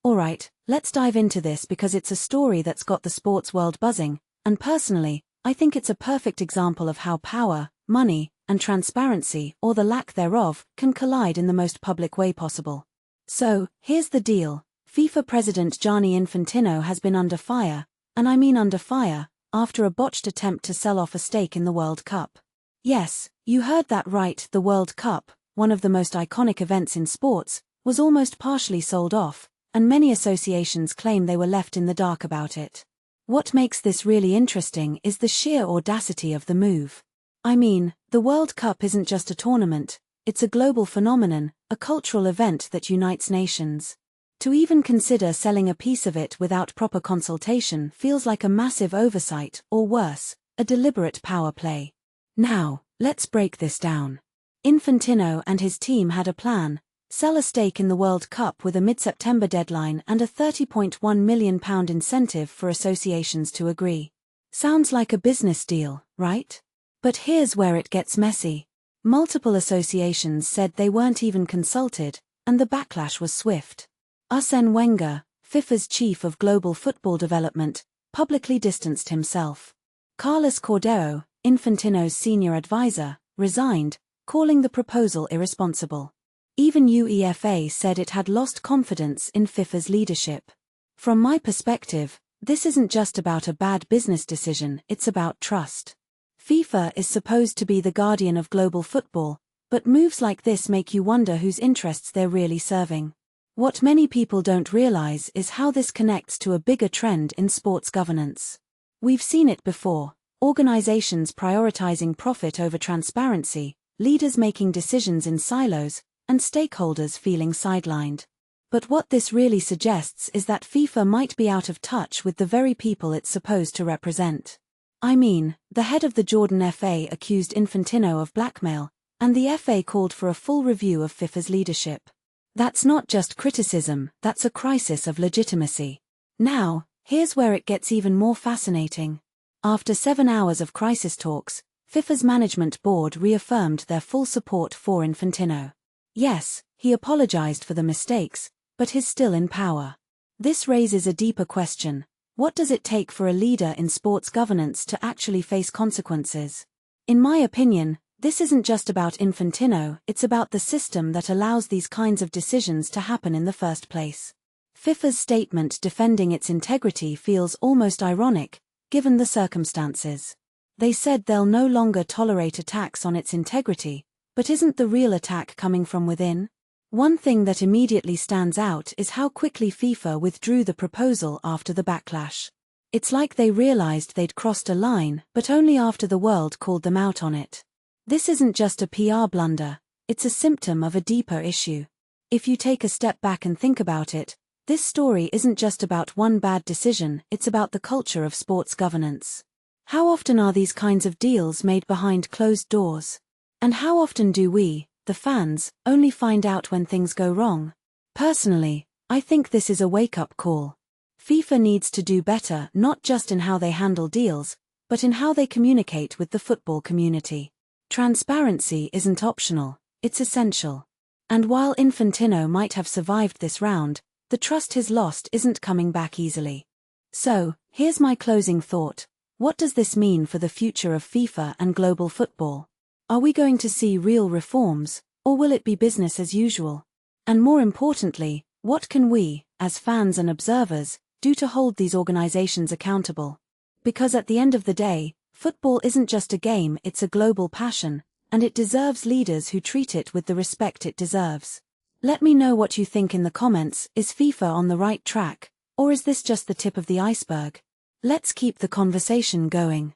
Alright, let's dive into this because it's a story that's got the sports world buzzing, and personally, I think it's a perfect example of how power, money, and transparency, or the lack thereof, can collide in the most public way possible. So, here's the deal. FIFA President Gianni Infantino has been under fire, and I mean under fire, after a botched attempt to sell off a stake in the World Cup. Yes, you heard that right, the World Cup, one of the most iconic events in sports, was almost partially sold off, and many associations claim they were left in the dark about it. What makes this really interesting is the sheer audacity of the move. I mean, the World Cup isn't just a tournament, it's a global phenomenon, a cultural event that unites nations. To even consider selling a piece of it without proper consultation feels like a massive oversight, or worse, a deliberate power play. Now, let's break this down. Infantino and his team had a plan: sell a stake in the World Cup with a mid-September deadline and a £30.1 million incentive for associations to agree. Sounds like a business deal, right? But here's where it gets messy. Multiple associations said they weren't even consulted, and the backlash was swift. Arsene Wenger, FIFA's chief of global football development, publicly distanced himself. Cordeiro, Infantino's senior advisor, resigned, calling the proposal irresponsible. Even UEFA said it had lost confidence in FIFA's leadership. From my perspective, this isn't just about a bad business decision, it's about trust. FIFA is supposed to be the guardian of global football, but moves like this make you wonder whose interests they're really serving. What many people don't realize is how this connects to a bigger trend in sports governance. We've seen it before: organizations prioritizing profit over transparency, leaders making decisions in silos, and stakeholders feeling sidelined. But what this really suggests is that FIFA might be out of touch with the very people it's supposed to represent. I mean, the head of the Jordan FA accused Infantino of blackmail, and the FA called for a full review of FIFA's leadership. That's not just criticism, that's a crisis of legitimacy. Now, here's where it gets even more fascinating. After 7 hours of crisis talks, FIFA's management board reaffirmed their full support for Infantino. Yes, he apologized for the mistakes, but he's still in power. This raises a deeper question: what does it take for a leader in sports governance to actually face consequences? In my opinion, this isn't just about Infantino, it's about the system that allows these kinds of decisions to happen in the first place. FIFA's statement defending its integrity feels almost ironic, given the circumstances. They said they'll no longer tolerate attacks on its integrity, but isn't the real attack coming from within? One thing that immediately stands out is how quickly FIFA withdrew the proposal after the backlash. It's like they realized they'd crossed a line, but only after the world called them out on it. This isn't just a PR blunder, it's a symptom of a deeper issue. If you take a step back and think about it, this story isn't just about one bad decision, it's about the culture of sports governance. How often are these kinds of deals made behind closed doors? And how often do we, the fans, only find out when things go wrong? Personally, I think this is a wake-up call. FIFA needs to do better not just in how they handle deals, but in how they communicate with the football community. Transparency isn't optional, it's essential. And while Infantino might have survived this round, the trust he's lost isn't coming back easily. So, here's my closing thought. What does this mean for the future of FIFA and global football? Are we going to see real reforms, or will it be business as usual? And more importantly, what can we, as fans and observers, do to hold these organizations accountable? Because at the end of the day, football isn't just a game, it's a global passion, and it deserves leaders who treat it with the respect it deserves. Let me know what you think in the comments. Is FIFA on the right track, or is this just the tip of the iceberg? Let's keep the conversation going.